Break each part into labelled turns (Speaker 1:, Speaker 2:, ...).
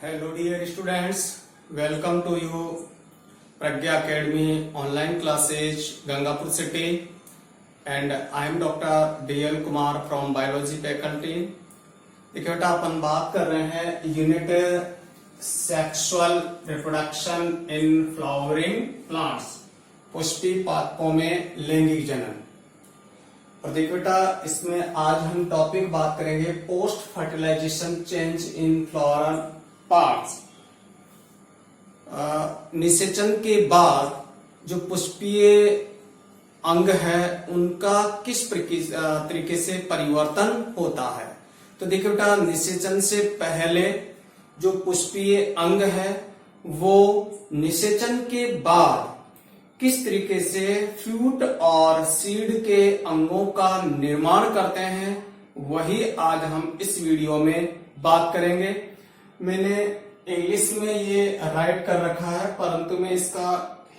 Speaker 1: Hello dear students, welcome to you Pragya Academy online classes Gangapur city and I am Dr. DL Kumar from biology faculty। देखिए बेटा अपन बात कर रहे हैं unit sexual reproduction in flowering plants, Pushpi पादपों में लैंगिक जनन। और देखिए बेटा इसमें आज हम टॉपिक बात करेंगे post fertilisation change in floral parts. निषेचन के बाद जो पुष्पीय अंग है उनका किस तरीके से परिवर्तन होता है। तो देखिए बेटा निषेचन से पहले जो पुष्पीय अंग है वो निषेचन के बाद किस तरीके से फ्रूट और सीड के अंगों का निर्माण करते हैं, वही आज हम इस वीडियो में बात करेंगे। मैंने इंग्लिश में ये राइट कर रखा है, परंतु मैं इसका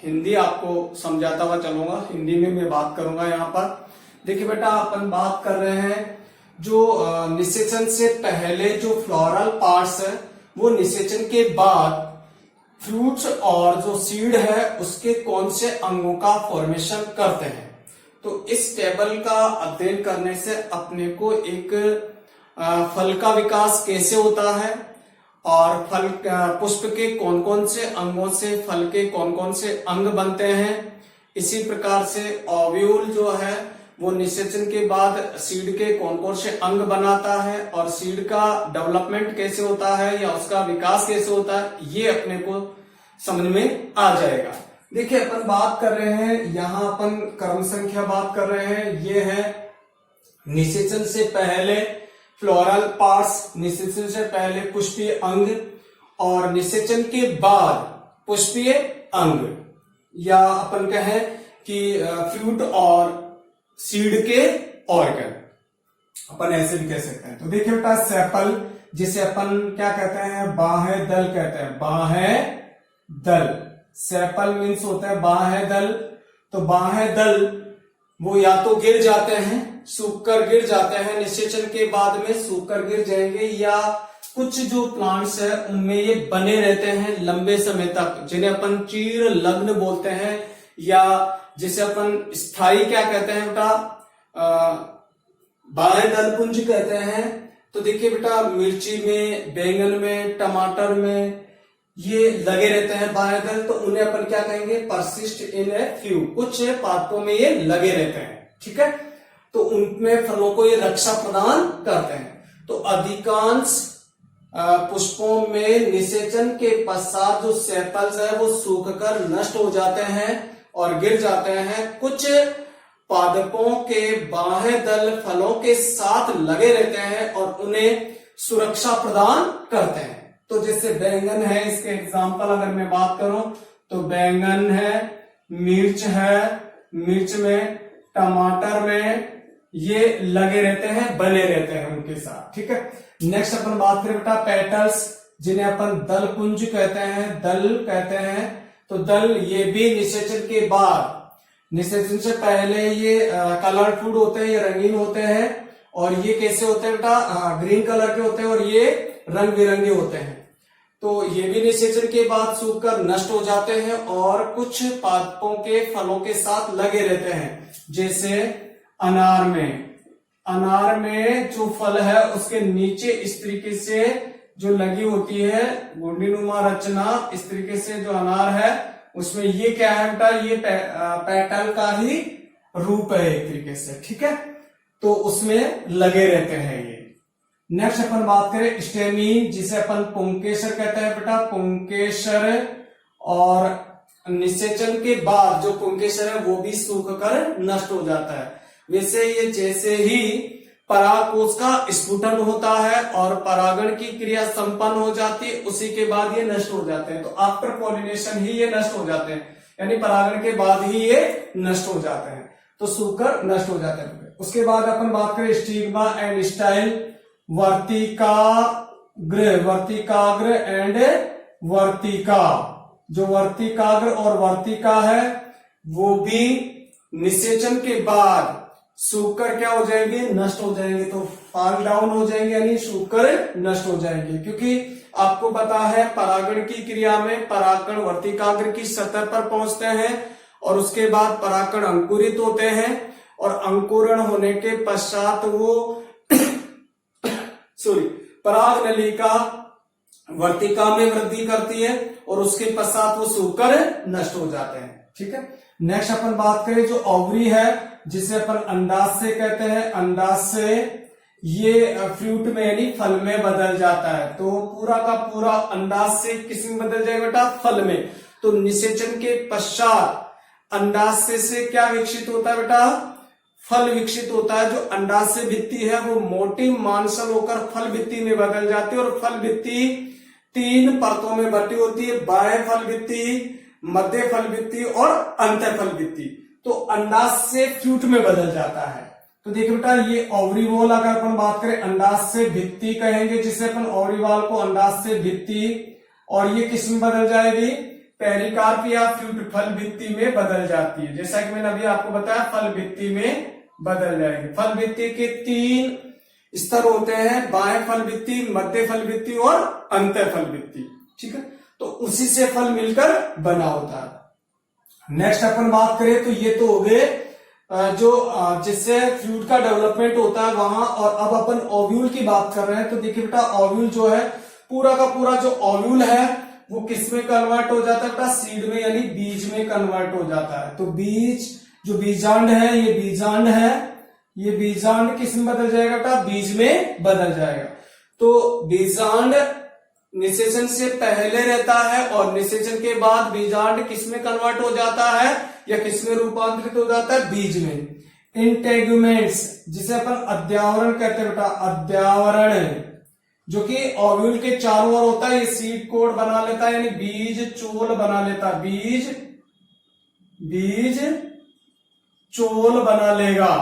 Speaker 1: हिंदी आपको समझाता हुआ चलूंगा। हिंदी में मैं बात करूंगा यहाँ पर। देखिए बेटा अपन बात कर रहे हैं जो निषेचन से पहले जो फ्लोरल पार्ट्स है वो निषेचन के बाद फ्रूट्स और जो सीड है उसके कौन से अंगों का फॉर्मेशन करते हैं। तो इस टेबल का अध्ययन करने से अपने को एक फल का विकास कैसे होता है और फल पुष्प के कौन कौन से अंगों से फल के कौन कौन से अंग बनते हैं, इसी प्रकार से ओव्यूल जो है वो निषेचन के बाद सीड के कौन कौन से अंग बनाता है और सीड का डेवलपमेंट कैसे होता है या उसका विकास कैसे होता है, ये अपने को समझ में आ जाएगा। देखिए अपन बात कर रहे हैं, यहाँ अपन क्रम संख्या बात कर रहे हैं, ये है निषेचन से पहले फ्लोरल पार्ट्स, निषेचन से पहले पुष्पीय अंग और निषेचन के बाद पुष्पीय अंग, या अपन कहें कि फ्रूट और सीड के ऑर्गन, अपन ऐसे भी कह सकते हैं। तो देखिए बेटा सेपल, जिसे अपन क्या कहते हैं, बाह्य दल कहते हैं, बाह्य दल। सेपल मीन्स होता है बाह्य दल। तो बाह्य दल वो या तो गिर जाते हैं, सूखकर गिर जाते हैं, निषेचन के बाद में सूखकर गिर जाएंगे, या कुछ जो प्लांट्स है उनमें ये बने रहते हैं लंबे समय तक, जिन्हें अपन चीर लग्न बोलते हैं, या जिसे अपन स्थायी क्या कहते हैं बेटा, बाह्य दल पुंज कहते हैं। तो देखिए बेटा मिर्ची में, बैंगन में, टमाटर में ये लगे रहते हैं बाह्य दल, तो उन्हें अपन क्या कहेंगे, परसिस्ट इन ए फ्यू, कुछ पादपों में ये लगे रहते हैं, ठीक है। तो उनमें फलों को ये रक्षा प्रदान करते हैं। तो अधिकांश पुष्पों में निषेचन के पश्चात जो सेपल्स है वो सूखकर नष्ट हो जाते हैं और गिर जाते हैं। कुछ पादपों के बाह्य दल फलों के साथ लगे रहते हैं और उन्हें सुरक्षा प्रदान करते हैं। तो जैसे बैंगन है, इसके एग्जाम्पल अगर मैं बात करूं तो बैंगन है, मिर्च है, मिर्च में, टमाटर में ये लगे रहते हैं, बने रहते हैं उनके साथ, ठीक है। नेक्स्ट अपन बात करें बेटा पेटल्स, जिन्हें अपन दल पुंज कहते हैं, दल कहते हैं। तो दल ये भी निषेचन के बाद, निषेचन से पहले ये कलरफुल होते हैं, ये रंगीन होते हैं, और ये कैसे होते हैं बेटा, ग्रीन कलर के होते हैं और ये रंग बिरंगे होते हैं। तो ये भी निषेचन के बाद सूखकर नष्ट हो जाते हैं और कुछ पादपों के फलों के साथ लगे रहते हैं। जैसे अनार में जो फल है उसके नीचे इस तरीके से जो लगी होती है गुंडीनुमा रचना, इस तरीके से जो अनार है उसमें ये क्या है बेटा, ये पेटल का ही रूप है एक तरीके से, ठीक है। तो उसमें लगे रहते हैं ये। नेक्स्ट अपन बात करें स्टेमी, जिसे अपन पुंकेसर कहते हैं बेटा, पुंकेसर। और निषेचन के बाद जो पुंकेसर है वो भी सूखकर नष्ट हो जाता है। वैसे ये जैसे ही परागकोश का स्फुटन होता है और परागण की क्रिया संपन्न हो जाती है, उसी के बाद ये नष्ट हो जाते हैं। तो आफ्टर पॉलिनेशन ही ये नष्ट हो जाते हैं, यानी परागण के बाद ही ये नष्ट हो जाते हैं, तो सूखकर नष्ट हो जाते हैं। उसके बाद अपन बात करें स्टिग्मा एंड स्टाइल, वर्तिकाग्र एंड वर्तिका। जो वर्तिकाग्र और वर्तिका है वो भी निषेचन के बाद सूखकर क्या हो जाएंगे, नष्ट हो जाएंगे। तो फॉल डाउन हो जाएंगे, यानी सूखकर नष्ट हो जाएंगे, क्योंकि आपको पता है परागण की क्रिया में परागकण वर्तिकाग्र की सतह पर पहुंचते हैं और उसके बाद परागकण अंकुरित होते हैं और अंकुरण होने के पश्चात वो पराग नलिका वर्तिका में वृद्धि करती है और उसके पश्चात वो सूखकर नष्ट हो जाते हैं। ठीक है, नेक्स्ट अपन बात करें जो ओवरी है जिसे अपन अंडाशय कहते हैं, अंडाशय ये फ्रूट में यानी फल में बदल जाता है। तो पूरा का पूरा अंडाशय किस में बदल जाएगा बेटा? फल में। तो निषेचन के पश्चात अंडाशय से क्या विकसित होता है बेटा? फल विकसित होता है। जो अंडाशय भित्ति है वो मोटी मांसल होकर फल भित्ति में बदल जाती है और फल भित्ति 3 परतों में बटी होती है, बाह्य फल भित्ति, मध्य फल भित्ति और अंतः फल भित्ति। तो अंडाशय फ्रूट में बदल जाता है। तो देखिए बेटा ये ओवरीवॉल अगर अपन बात करें अंडाशय भित्ति कहेंगे जिसे अपन ओवरीवॉल को अंडाशय भित्ति, और ये किस में बदल जाएगी? पेरिकार्प या फ्रूट फल भित्ति में बदल जाती है। जैसा कि मैंने अभी आपको बताया फल भित्ति में बदल जाएगी। फल भित्ति के 3 स्तर होते हैं, बाह्य फल भित्ति, मध्य फल भित्ति और अंतः फल भित्ति। ठीक है, तो उसी से फल मिलकर बना होता है। नेक्स्ट अपन बात करें तो ये तो हो गए जो जिससे फ्रूट का डेवलपमेंट होता है वहां, और अब अपन ओव्यूल की बात कर रहे हैं। तो देखिए बेटा ओव्यूल जो है पूरा का पूरा जो ओव्यूल है वो किस में कन्वर्ट हो जाता है बेटा? सीड में यानी बीज में कन्वर्ट हो जाता है। तो बीज जो बीजांड है ये बीजांड है, ये बीजांड किस में बदल जाएगा बेटा? बीज में बदल जाएगा। तो बीजांड निषेचन से पहले रहता है और निषेचन के बाद बीजांड किस में कन्वर्ट हो जाता है या किस में रूपांतरित हो जाता है? बीज में। इंटेगुमेंट्स जिसे अपन अध्यावरण कहते हैं बेटा, अध्यावरण जो कि ओव्यूल के चारों ओर होता है, ये सीड कोड बना लेता है यानी बीज चोल बना लेता है, बीज चोल बना लेगा।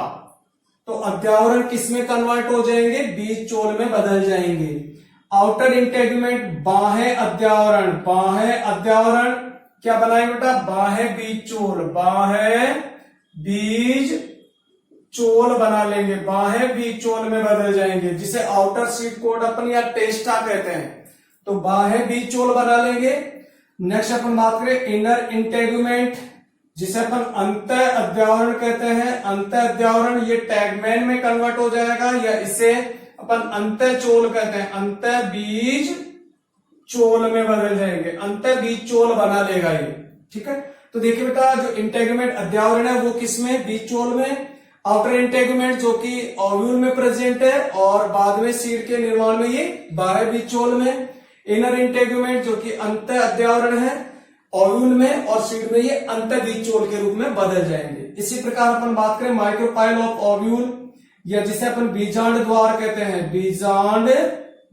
Speaker 1: तो अध्यावरण किस में कन्वर्ट हो जाएंगे? बीज चोल में बदल जाएंगे। आउटर इंटेगुमेंट बाह्य अध्यावरण, बाह्य अध्यावरण क्या बनाएंगे बेटा? बाह्य बीज चोल, बाह्य बीज चोल बना लेंगे, बाह्य बीज चोल में बदल जाएंगे जिसे आउटर सीड कोड अपन या टेस्टा कहते हैं। तो बाह्य बीज चोल बना लेंगे। नेक्स्ट अपन बात करें इनर इंटेगुमेंट जिसे अपन अंतः अध्यावरण कहते हैं। अंतः अध्यावरण ये टैगमैन में कन्वर्ट हो जाएगा या इसे अपन अंतः चोल कहते हैं, अंतः बीज चोल में बदल जाएंगे, अंतः बीज चोल बना लेगा ये। ठीक है, तो देखिए बेटा जो इंटेगुमेंट अध्यावरण है वो किसमें? बीज चोल में। आउटर इंटेगुमेंट जो कि ओव्यूल में प्रेजेंट है और बाद में सीड के निर्माण में ये बाह्य बीज चोल में। इनर इंटेगुमेंट जो कि अंतः अध्यावरण है ओव्यूल में और सीड में ये अंतः बीज चोल के रूप में बदल जाएंगे। इसी प्रकार अपन बात करें माइक्रोपाइल ऑफ ओव्यूल या जिसे अपन बीजांड द्वार कहते हैं, बीजांड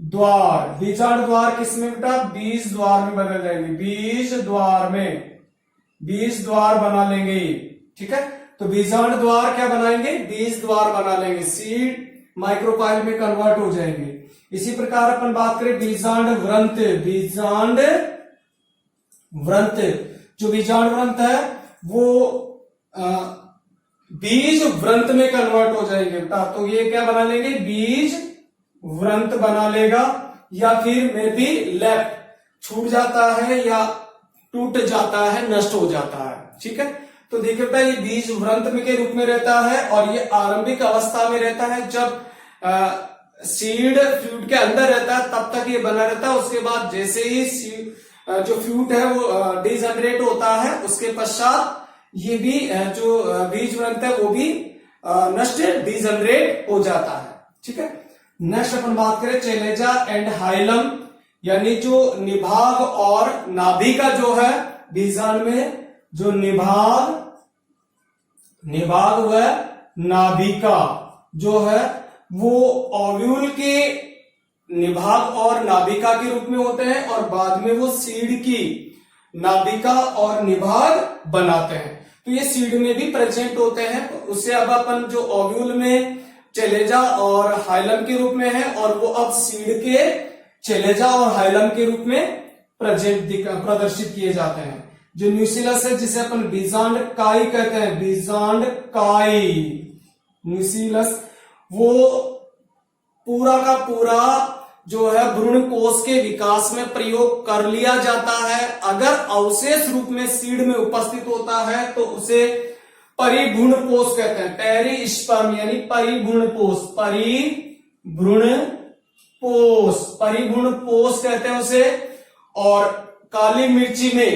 Speaker 1: द्वार। बीजांड द्वार किसमें बेटा? बीज द्वार में बदल जाएंगे, बीज द्वार में, बीज द्वार बना लेंगे। ठीक है, तो बीजांड द्वार क्या बनाएंगे? बीज द्वार बना लेंगे, सीड माइक्रोपाइल में कन्वर्ट हो जाएंगे। इसी प्रकार अपन बात करें बीजांड व्रंत, बीजांड व्रंत जो बीजांड व्रंत है वो बीज व्रंत में कन्वर्ट हो जाएंगे बेटा। तो ये क्या बना लेंगे? बीज व्रंत बना लेगा या फिर में भी लेफ्ट छूट जाता है या टूट जाता है, नष्ट हो जाता है। ठीक है, तो देखिए बेटा ये बीज व्रंत में के रूप में रहता है और ये आरंभिक अवस्था में रहता है। जब सीड फ्रूट के अंदर रहता है तब तक ये बना रहता है। उसके बाद जैसे ही जो फ्रूट है वो डिजनरेट होता है उसके पश्चात ये भी जो बीज व्रंत है वो भी नष्ट डिजनरेट हो जाता है। ठीक है, नेक्स्ट अपन बात करें चेलेजा एंड हाइलम यानी जो निभाग और नाभिका जो है बीजांड में, जो निभाग व नाभिका जो है वो ओव्यूल के निभाग और नाभिका के रूप में होते हैं और बाद में वो सीड की नाभिका और निभाग बनाते हैं। तो ये सीड में भी प्रेजेंट होते हैं। उससे अब अपन जो ओव्यूल में चेलेजा और हाइलम के रूप में है और वो अब सीड के चेलेजा और हाइलम के रूप में प्रदर्शित किए जाते हैं। जो न्यूसिलस है जिसे अपन बीजांड काई कहते हैं, बीजांड काई न्यूसिलस, वो पूरा का पूरा जो है भ्रूण कोश के विकास में प्रयोग कर लिया जाता है। अगर अवशेष रूप में सीड में उपस्थित होता है तो उसे परिभ्रूण कोश कहते हैं। पेरिस्पर्म यानी परिभ्रूण कोश, परिभ्रूण कोश कहते हैं उसे। और काली मिर्ची में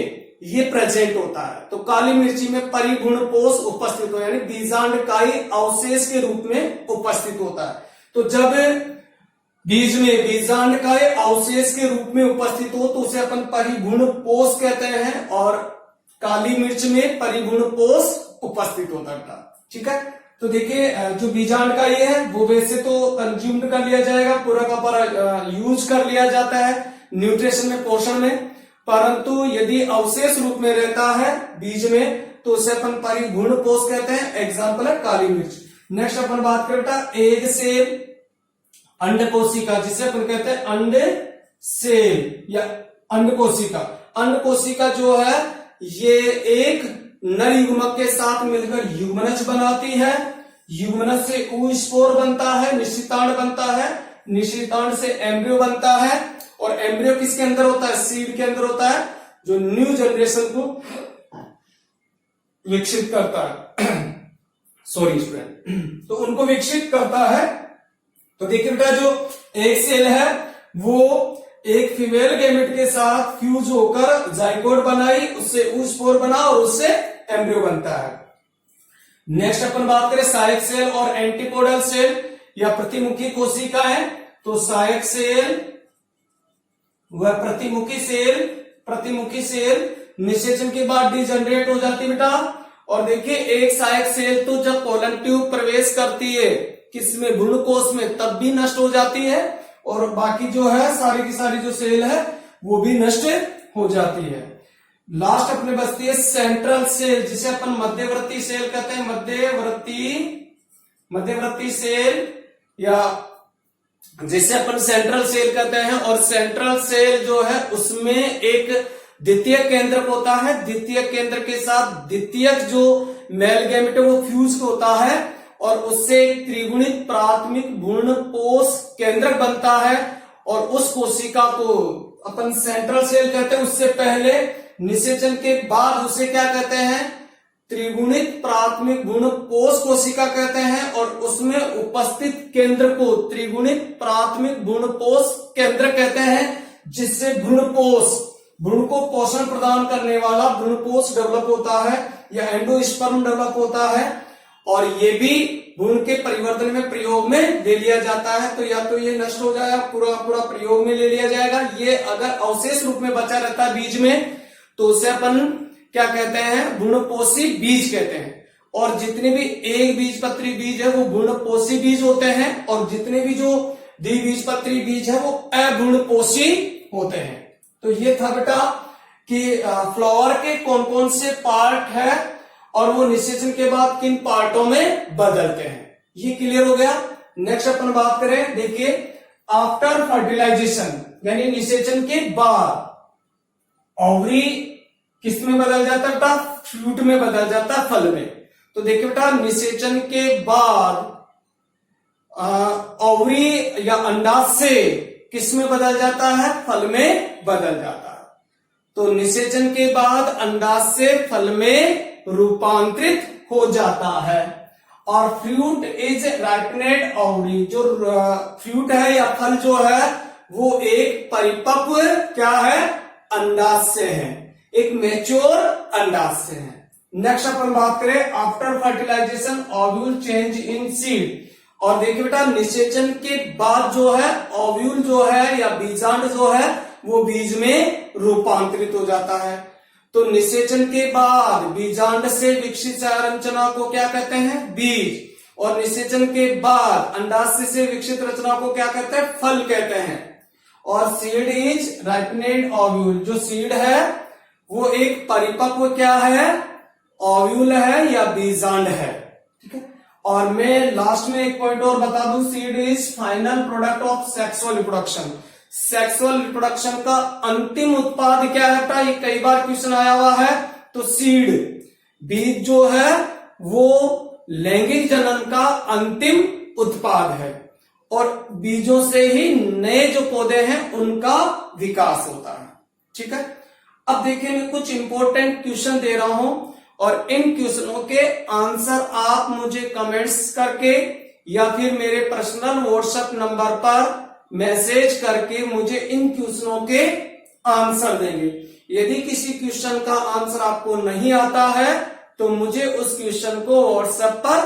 Speaker 1: ये प्रेजेंट होता है। तो काली मिर्ची में परिभ्रूण कोश उपस्थित हो यानी बीजांडकाई अवशेष के रूप में उपस्थित होता है। तो जब बीज में बीजांडकाई अवशेष के रूप में उपस्थित हो तो उसे अपन परिभ्रूण कोश कहते हैं, और काली मिर्च में परिभ्रूण कोश उपस्थित होता है। ठीक है, तो देखिए जो बीजांडकाई है वो वैसे तो कंज्यूम्ड कर लिया जाएगा, पूरा का पूरा यूज कर लिया जाता है न्यूट्रिशन में, पोषण में। परंतु यदि अवशेष रूप में रहता है बीज में तो उसे अपन परिभ्रूण कोश कहते हैं। एग्जाम्पल है काली मिर्च। नेक्स्ट अपन बात करते एग सेल, अंड कोशिका, जिसे अपन कहते हैं अंड सेल या अंड कोशिका। अंड कोशिका जो है ये एक नर युग्मक के साथ मिलकर युग्मनज बनाती है। युग्मनज से oospore बनता है, निषितांड बनता है, निषितांड से एम्ब्रियो बनता है, और एम्ब्रियो किसके अंदर होता है? सीड के अंदर होता है, जो न्यू जनरेशन को विकसित करता है। सॉरी स्टूडेंट, तो उनको विकसित करता है। तो देखिए बेटा जो एक सेल है वो एक फीमेल गैमेट के साथ फ्यूज होकर जाइगोट बनाई, उससे oospore बना और उससे एम्ब्रियो बनता है। नेक्स्ट अपन बात करें सहायक सेल और एंटीपोडल सेल या प्रतिमुखी कोशिका है। तो सहायक सेल वह प्रतिमुखी सेल निषेचन के बाद डिजनरेट हो जाती है बेटा। और देखिए एक सहायक सेल तो जब पोलन ट्यूब प्रवेश करती है किसमें? भ्रूण कोश में, तब भी नष्ट हो जाती है, और बाकी जो है सारी की सारी जो सेल है वो भी नष्ट हो जाती है। लास्ट अपने बचती है सेंट्रल सेल, जिसे अपन मध्यवर्ती सेल कहते हैं। मध्यवर्ती सेल या जिसे अपन सेंट्रल सेल कहते हैं। और सेंट्रल सेल जो है उसमें एक द्वितीयक केंद्रक होता है। द्वितीयक केंद्र के साथ द्वितीयक जो मेल गैमेट है वो फ्यूज होता है, और उससे एक त्रिगुणित प्राथमिक भ्रूण कोश केंद्रक बनता है, और उस कोशिका को अपन सेंट्रल सेल कहते हैं। उससे पहले निषेचन के बाद उसे क्या कहते हैं? त्रिगुणित प्राथमिक भ्रूण कोश कोशिका कहते हैं, और उसमें उपस्थित केंद्र को त्रिगुणित प्राथमिक भ्रूण कोश केंद्र कहते हैं, जिससे भ्रूण को पोषण प्रदान करने वाला भ्रूण कोश डेवलप होता है या एंडोस्पर्म डेवलप होता है, और ये भी भ्रूण के परिवर्तन में प्रयोग में ले लिया जाता है। तो या तो ये नष्ट हो जाएगा, पूरा प्रयोग में ले लिया जाएगा। ये अगर अवशेष रूप में बचा रहता है बीज में तो उसे अपन क्या कहते हैं? भ्रूणपोषी बीज कहते हैं। और जितने भी एक बीजपत्री बीज है वो भ्रूणपोषी बीज होते हैं, और जितने भी जो द्विबीजपत्री बीज है वो अभ्रूणपोषी होते हैं। तो ये था बेटा कि फ्लावर के कौन कौन से पार्ट है और वो निषेचन के बाद किन पार्टों में बदलते हैं, ये क्लियर हो गया। नेक्स्ट अपन बात करें, देखिए आफ्टर फर्टिलाइजेशन यानी निषेचन के बाद ओवरी किस में बदल जाता है बेटा? फ्रूट में बदल जाता है, फल में। तो देखिए बेटा निषेचन के बाद ओवरी या अंडाशय किस में बदल जाता है? फल में बदल जाता है। तो निषेचन के बाद अंडाशय फल में रूपांतरित हो जाता है। और फ्रूट इज राइपनेड ओवरी, जो फ्रूट है या फल जो है वो एक परिपक्व क्या है? अंडाशय है, एक मैच्योर अंडाशय है। नेक्स्ट अपन बात करें after fertilisation ovule change in seed. और देखिए बेटा निषेचन के बाद जो है ओव्यूल जो है या बीजांड जो है वो बीज में रूपांतरित हो जाता है। तो निषेचन के बाद बीजांड से विकसित संरचना को क्या कहते हैं? बीज। और निषेचन के बाद अंडाशय से विकसित रचना को क्या कहते हैं? फल कहते हैं। और सीड इज राइपनेड ओव्यूल, जो सीड है वो एक परिपक्व क्या है? ओव्यूल है या बीजांड है। ठीक है। और मैं लास्ट में एक पॉइंट और बता दूं, seed is final product of sexual reproduction. Sexual reproduction का अंतिम उत्पाद क्या है बेटा? ये कई बार क्वेश्चन आया हुआ है। तो सीड बीज जो है वो लैंगिक जनन का अंतिम उत्पाद है। और बीजों से ही नए जो पौधे हैं उनका विकास होता है। ठीक है, अब देखिए मैं कुछ इंपॉर्टेंट क्वेश्चन दे रहा हूं और इन क्वेश्चनों के आंसर आप मुझे कमेंट्स करके या फिर मेरे पर्सनल व्हाट्सएप नंबर पर मैसेज करके मुझे इन क्वेश्चनों के आंसर देंगे। यदि किसी क्वेश्चन का आंसर आपको नहीं आता है तो मुझे उस क्वेश्चन को व्हाट्सएप पर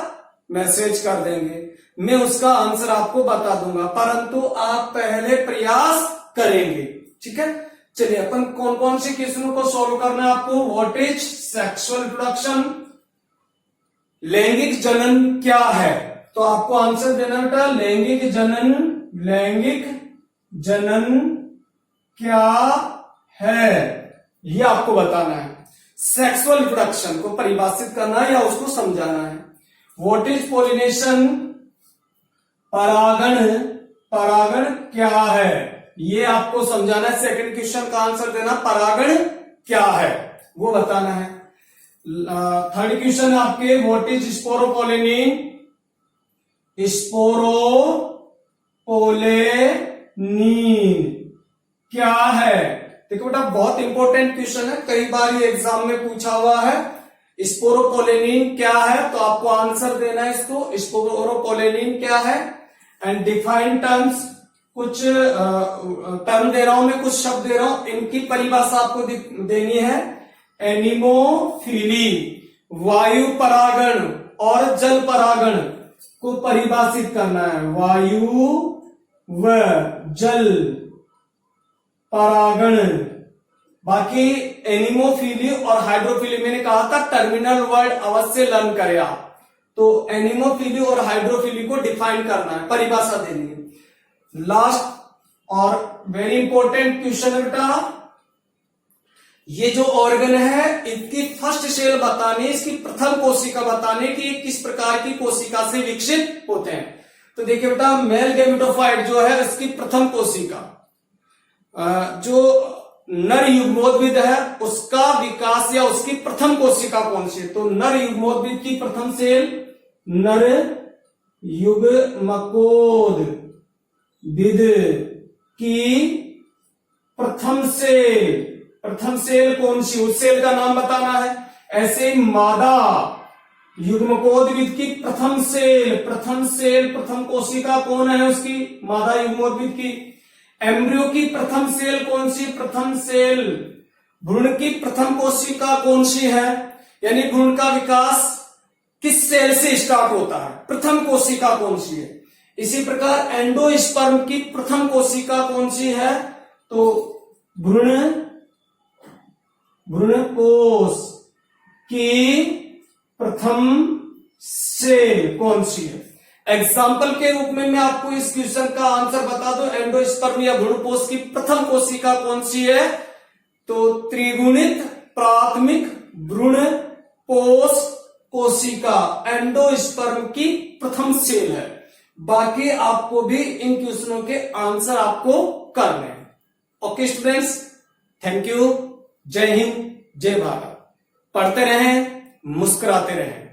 Speaker 1: मैसेज कर देंगे, मैं उसका आंसर आपको बता दूंगा, परंतु आप पहले प्रयास करेंगे। ठीक है, चलिए अपन कौन कौन से क्वेश्चनों को सॉल्व करना है आपको। व्हाट इज सेक्सुअल रिप्रोडक्शन, लैंगिक जनन क्या है, तो आपको आंसर देना बेटा लैंगिक जनन क्या है, ये आपको बताना है। सेक्सुअल रिप्रोडक्शन को परिभाषित करना है या उसको समझाना है। व्हाट इज पॉलिनेशन, परागण क्या है, ये आपको समझाना है। सेकंड क्वेश्चन का आंसर देना परागण क्या है वो बताना है। थर्ड क्वेश्चन आपके व्हाट इज स्पोरोपोलिन, क्या है। देखो बेटा बहुत इंपॉर्टेंट क्वेश्चन है, कई बार ये एग्जाम में पूछा हुआ है। स्पोरोपोलिन क्या है, तो आपको आंसर देना है इसको, स्पोरोपोलिन क्या है। एंड डिफाइन टर्म्स, कुछ टर्म दे रहा हूं मैं, कुछ शब्द दे रहा हूं, इनकी परिभाषा आपको देनी है। एनिमोफिली, वायु परागण और जल परागण को परिभाषित करना है। वायु व जल परागण। बाकी एनिमोफिली और हाइड्रोफिली मैंने कहा था टर्मिनल वर्ड अवश्य लर्न करें आप, तो एनिमोफिली और हाइड्रोफिली को डिफाइन करना है, परिभाषा देनी है। लास्ट और वेरी इंपॉर्टेंट क्वेश्चन है बेटा, ये जो ऑर्गन है इसकी फर्स्ट सेल बताने, इसकी प्रथम कोशिका बताने कि किस प्रकार की कोशिका से विकसित होते हैं। तो देखिए बेटा मेल गैमेटोफाइट जो है इसकी प्रथम कोशिका, जो नर युग्मोद्भिद है उसका विकास या उसकी प्रथम कोशिका कौन सी है, तो नर युग्मोद्भिद की प्रथम सेल, नर युग्मकोद्भिद की प्रथम सेल कौन सी, उस सेल का नाम बताना है। ऐसे ही मादा युग्मकोद्भिद की प्रथम कोशिका कौन है उसकी, मादा युग्मोद्भिद की। एम्ब्रियो की प्रथम सेल कौन सी, प्रथम सेल। भ्रूण की प्रथम कोशिका कौन सी है, यानी भ्रूण का विकास किस सेल से स्टार्ट होता है, प्रथम कोशिका कौन सी है। इसी प्रकार एंडोस्पर्म की प्रथम कोशिका कौन सी है, तो भ्रूण कोश की प्रथम सेल कौन सी है। एग्जाम्पल के रूप में मैं आपको इस क्वेश्चन का आंसर बता दूं, एंडोस्पर्म या भ्रूणकोश की प्रथम कोशिका कौन सी है, तो त्रिगुणित प्राथमिक भ्रूणकोश कोशिका एंडोस्पर्म की प्रथम सेल है। बाकी आपको भी इन क्वेश्चनों के आंसर आपको करने हैं। ओके स्टूडेंट्स, थैंक यू, जय हिंद, जय भारत। पढ़ते रहें, मुस्कुराते रहें।